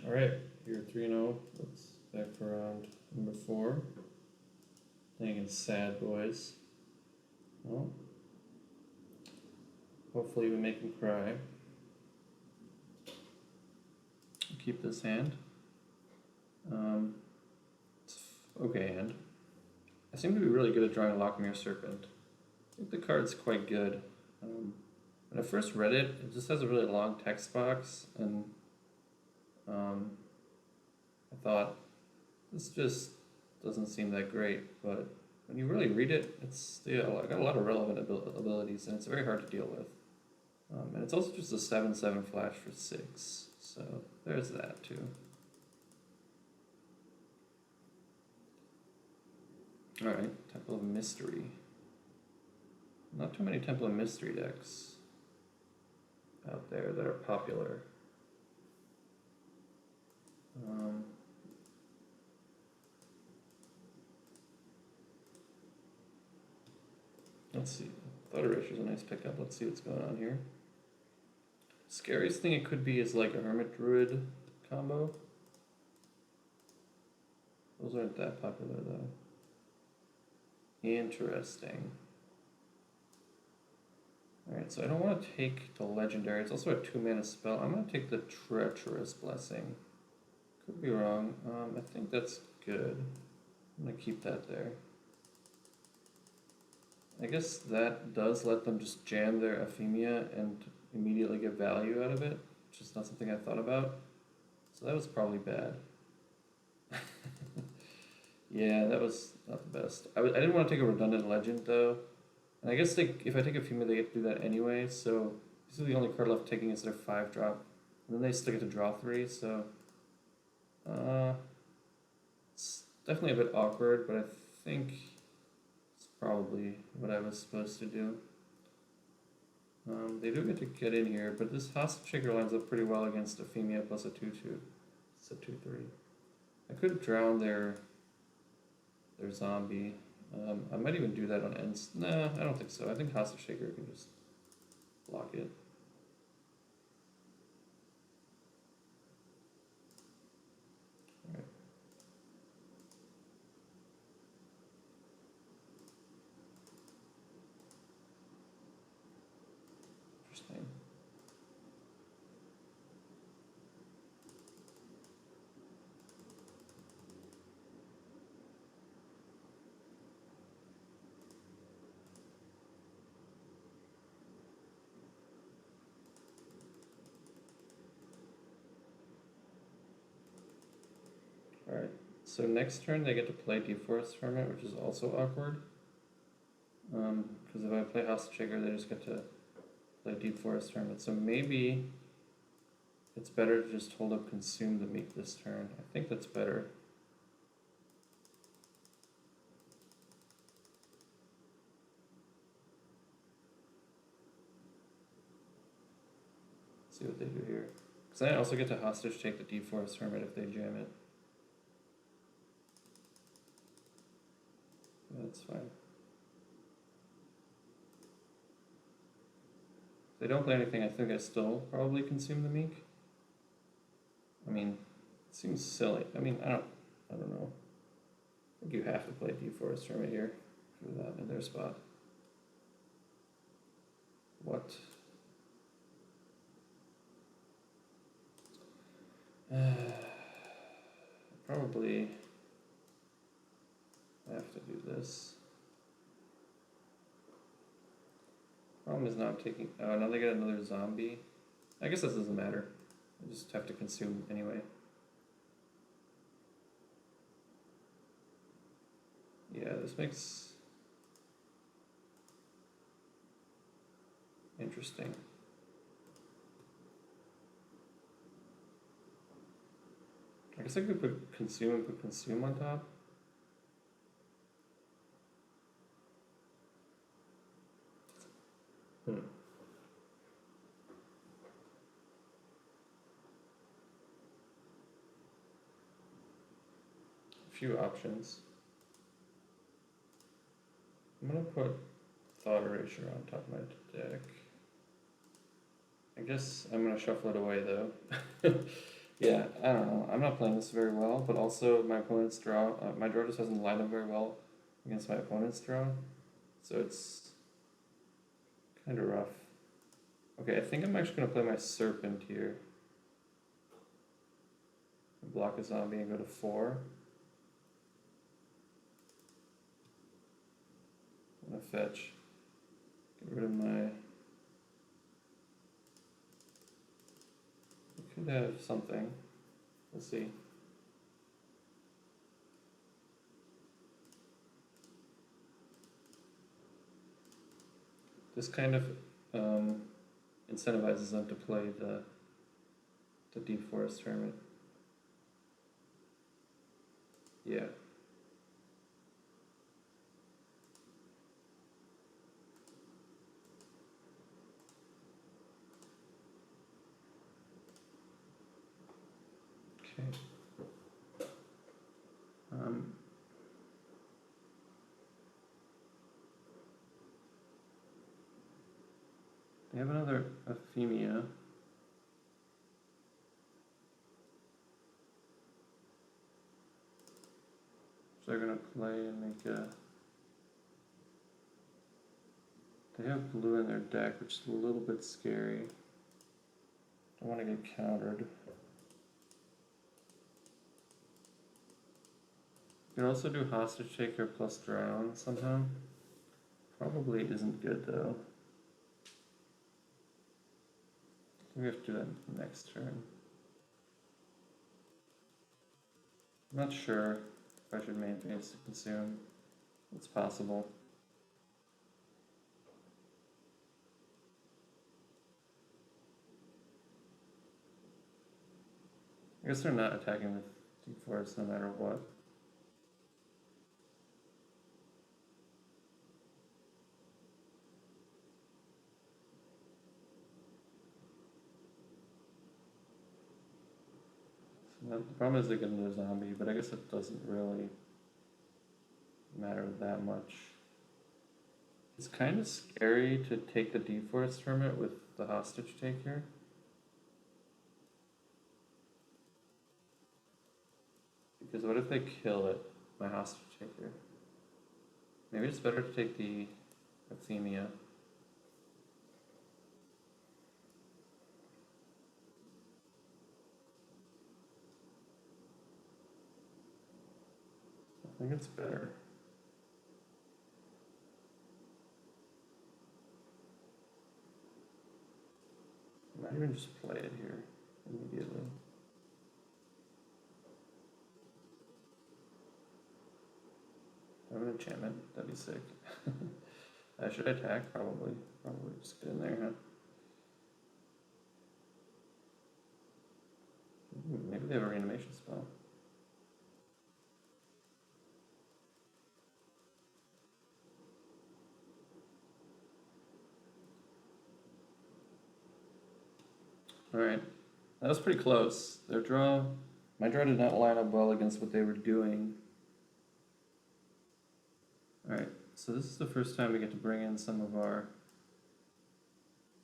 Alright, you're 3-0. Let's back for round number 4. Playing against Sad Boys. Well, hopefully we make him cry. Keep this hand. Okay hand. I seem to be really good at drawing a Lockmere Serpent. I think the card's quite good. When I first read it, it just has a really long text box, and I thought, this just doesn't seem that great, but when you really read it, it's got a lot of relevant abilities, and it's very hard to deal with. And it's also just a 7/7 flash for 6, so there's that too. Alright, Temple of Mystery. Not too many Temple of Mystery decks out there that are popular. Let's see. Thought Eraser's a nice pickup. Let's see what's going on here. Scariest thing it could be is like a Hermit Druid combo. Those aren't that popular though. Interesting. Alright, so I don't want to take the Legendary. It's also a 2-mana spell. I'm going to take the Treacherous Blessing. Could be wrong. I think that's good. I'm going to keep that there. I guess that does let them just jam their Ephemia and immediately get value out of it, which is not something I thought about. So that was probably bad. Yeah, that was not the best. I didn't want to take a redundant legend though. And I guess if I take Ephemia, they get to do that anyway, so this is the only card left taking is their 5-drop. And then they still get to draw 3, so it's definitely a bit awkward, but I think it's probably what I was supposed to do. They do get in here, but this Hostage Shaker lines up pretty well against Ephemia plus a 2/2. It's a 2/3. I could drown their zombie. I might even do that on ends. Nah, I don't think so. I think Hostage Shaker can just block it. Alright. Interesting. Alright, so next turn they get to play Deforest Hermit, which is also awkward. Because if I play Hostage Shaker, they just get to play Deforest Hermit. So maybe it's better to just hold up Consume the Meek this turn. I think that's better. Let's see what they do here. Because I also get to Hostage take the Deforest Hermit if they jam it. That's fine. If they don't play anything, I think I still probably Consume the Meek. I mean, it seems silly. I mean, I don't know. I think you have to play Deforest Hermit here for that in their spot. What? Probably have to do this. Problem is now I'm taking. Oh, now they get another zombie. I guess this doesn't matter. I just have to consume anyway. Yeah, this makes interesting. I guess I could put consume and put consume on top. A few options. I'm gonna put Thought Erasure on top of my deck. I guess I'm gonna shuffle it away though. Yeah, I don't know. I'm not playing this very well, but also my opponent's draw. My draw just doesn't line up very well against my opponent's draw, so it's kind of rough. Okay, I think I'm actually gonna play my serpent here. Block a zombie and go to 4. I'm gonna fetch. Get rid of my. I could have something. We'll see. This kind of incentivizes them to play the Deep Forest Hermit. Yeah. Okay. They have another Euphemia. So they're gonna play and make a. They have blue in their deck, which is a little bit scary. Don't want to get countered. You can also do hostage taker plus drown somehow. Probably isn't good though. We have to do that next turn. I'm not sure if I should main phase to consume. It's possible. I guess they're not attacking with Deep Forest no matter what. So the problem is they get another zombie, but I guess it doesn't really matter that much. It's kind of scary to take the Deep Forest Hermit with the hostage taker. Because what if they kill it, my hostage taker? Maybe it's better to take the Euphemia. I think it's better. I might even just play it here immediately. I have an enchantment, that'd be sick. Should I attack? Probably. Probably just get in there, huh? Ooh, maybe they have a reanimation spell. Alright. That was pretty close. Their draw. My draw did not line up well against what they were doing. Alright, so this is the first time we get to bring in some of our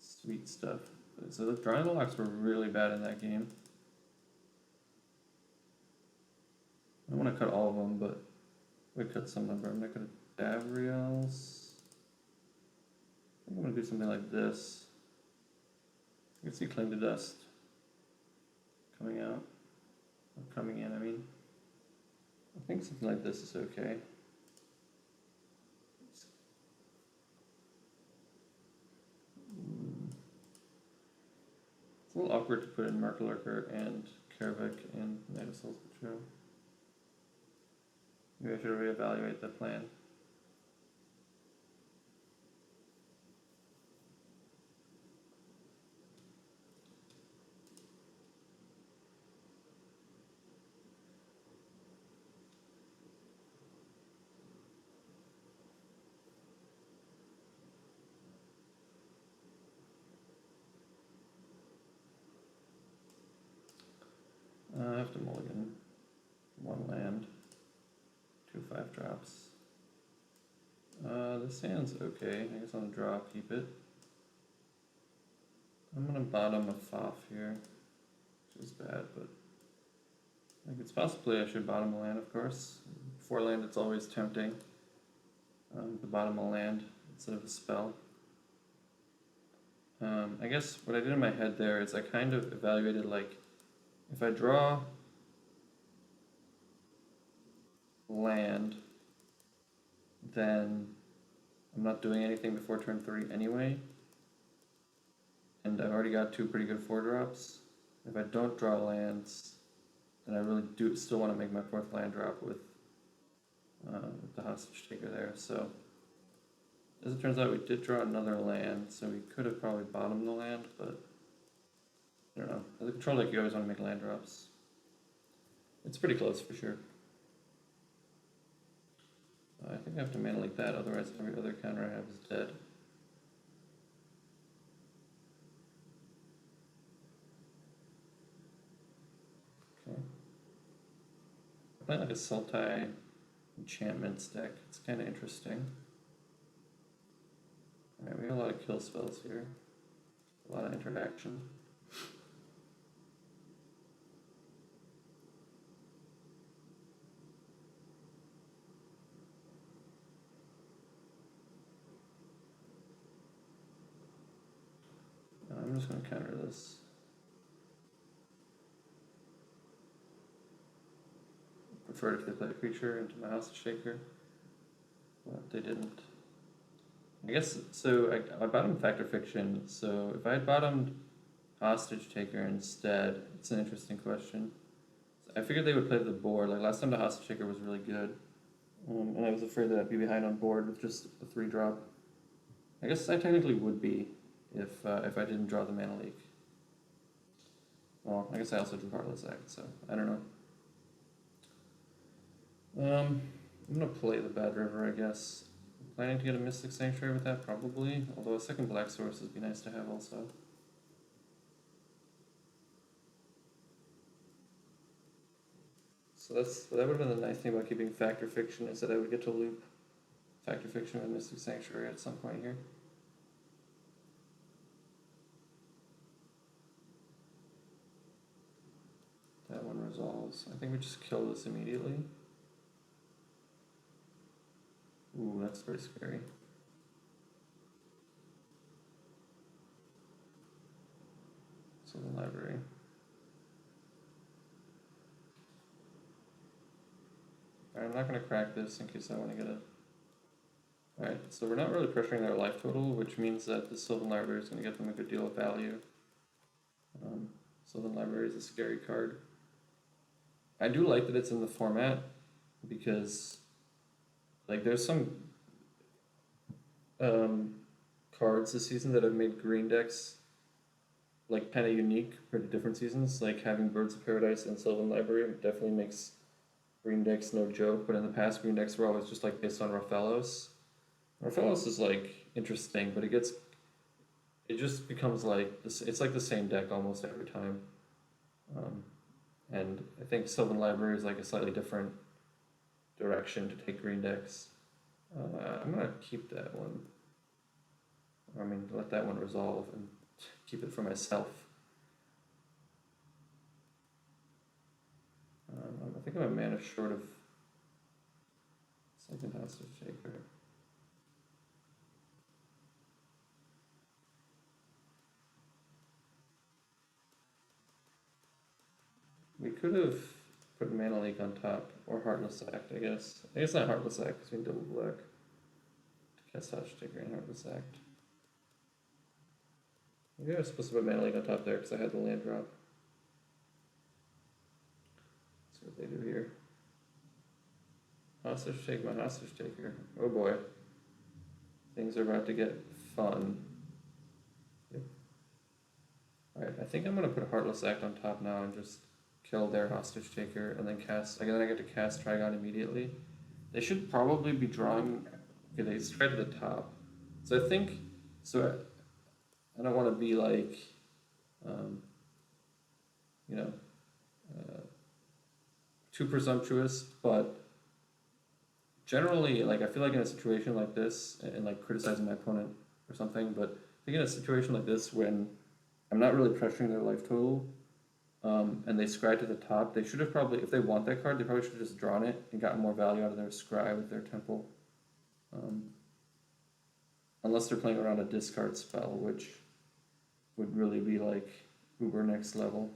sweet stuff. So the drawing locks were really bad in that game. I don't want to cut all of them, but we cut some of them. I'm not going to Davriel's. I think I'm going to do something like this. You can see Cling to Dust coming out. Or coming in, I mean. I think something like this is okay. It's a little awkward to put in Mark Lurker and Karavik and Knight of Souls Betrayal. Maybe I should reevaluate the plan. I have to mulligan 1 land, 2 5-drops. This hand's okay. I guess I'll draw, keep it. I'm gonna bottom a Foff here, which is bad, but It's possibly I should bottom a land, of course. For land, it's always tempting to bottom a land instead of a spell. I guess what I did in my head there is I kind of evaluated, like, if I draw land, then I'm not doing anything before turn 3 anyway. And I've already got 2 pretty good 4-drops. If I don't draw lands, then I really do still want to make my 4th land drop with the hostage taker there. So as it turns out, we did draw another land, so we could have probably bottomed the land, but I don't know. As a control deck, you always want to make land drops. It's pretty close for sure. I think I have to mana leak that, otherwise every other counter I have is dead. Okay. I play like a sultai enchantments deck. It's kind of interesting. Alright, we have a lot of kill spells here. A lot of interaction. I'm just going to counter this. Preferred if they play a creature into my hostage taker, but they didn't. I guess, so I bottomed Factor Fiction, so if I had bottomed hostage taker instead, it's an interesting question. I figured they would play the board. Like last time the hostage taker was really good, and I was afraid that I'd be behind on board with just a 3-drop. I guess I technically would be if I didn't draw the mana leak. Well, I guess I also drew Heartless Act, so I don't know. I'm gonna play the Bad River, I guess. Planning to get a Mystic Sanctuary with that, probably. Although a second black source would be nice to have also. So that would have been the nice thing about keeping Factor Fiction, is that I would get to loop Factor Fiction with Mystic Sanctuary at some point here. That one resolves. I think we just kill this immediately. Ooh, that's very scary. So the library. Alright, I'm not going to crack this in case I want to get it. Alright, so we're not really pressuring their life total, which means that the Sylvan Library is going to get them a good deal of value. Sylvan Library is a scary card. I do like that it's in the format, because like there's some cards this season that have made green decks like kind of unique for the different seasons. Like having Birds of Paradise and Sylvan Library definitely makes green decks no joke, but in the past green decks were always just like based on Raphaelos. Raphaelos is like interesting, but it just becomes like this. It's like the same deck almost every time. And I think Sylvan Library is like a slightly different direction to take green decks. I'm gonna keep that one. I mean, let that one resolve and keep it for myself. I think I'm a mana short of second hostage taker. We could have put Mana Leak on top, or Heartless Act, I guess. I guess not Heartless Act, because we can double black to cast Hostage Taker and Heartless Act. Maybe I was supposed to put Mana Leak on top there, because I had the land drop. Let's see what they do here. Hostage Take my Hostage Taker. Oh boy. Things are about to get fun. Yep. Alright, I think I'm going to put Heartless Act on top now and just kill their hostage taker and then cast. Again, I get to cast Trigon immediately. They should probably be drawing. Okay, they straight to the top. So I think. So I don't want to be like, you know, too presumptuous, but generally, like I feel like in a situation like this, and like criticizing my opponent or something, but I think in a situation like this when I'm not really pressuring their life total. and they scry to the top, they should have probably, if they want that card, they probably should have just drawn it and gotten more value out of their scry with their temple. Unless they're playing around a discard spell, which would really be like uber next level.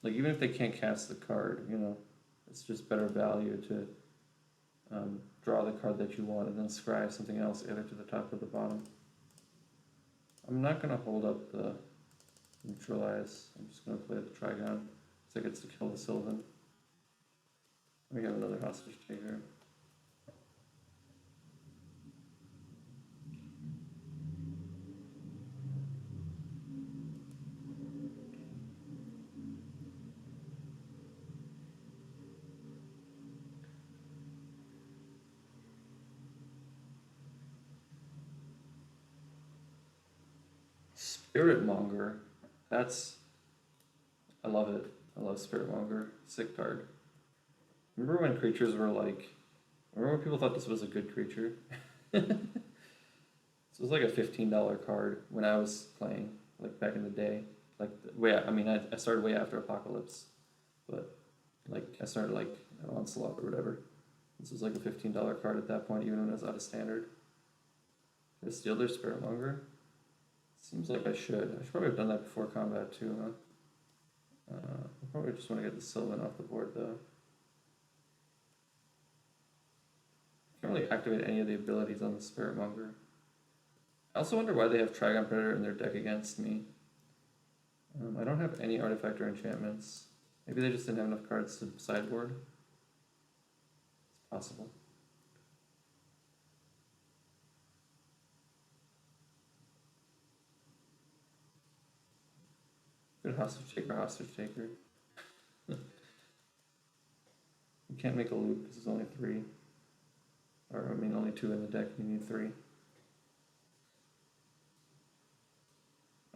Like even if they can't cast the card, you know, it's just better value to draw the card that you want and then scry something else either to the top or the bottom. I'm not gonna hold up the neutralize. I'm just gonna play the Trigon because it gets to kill the Sylvan. We have another hostage taker. Spirit Monger. That's, I love it. I love Spirit Monger. Sick card. Remember when creatures were like, remember when people thought this was a good creature? This was like a $15 card when I was playing, like back in the day. Like, I mean, I started way after Apocalypse, but like, I started like an Onslaught or whatever. This was like a $15 card at that point, even when it was out of standard. Should I steal their Spirit Monger? Seems like I should. I should probably have done that before combat too, huh? I probably just want to get the Sylvan off the board though. Can't really activate any of the abilities on the Spirit Monger. I also wonder why they have Trigon Predator in their deck against me. I don't have any artifact or enchantments. Maybe they just didn't have enough cards to sideboard. It's possible. Good hostage taker, hostage taker. You can't make a loop because there's only 3. Or, I mean, only 2 in the deck, you need 3.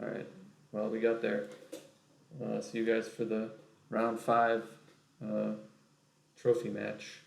Alright, well, we got there. See you guys for the round 5 trophy match.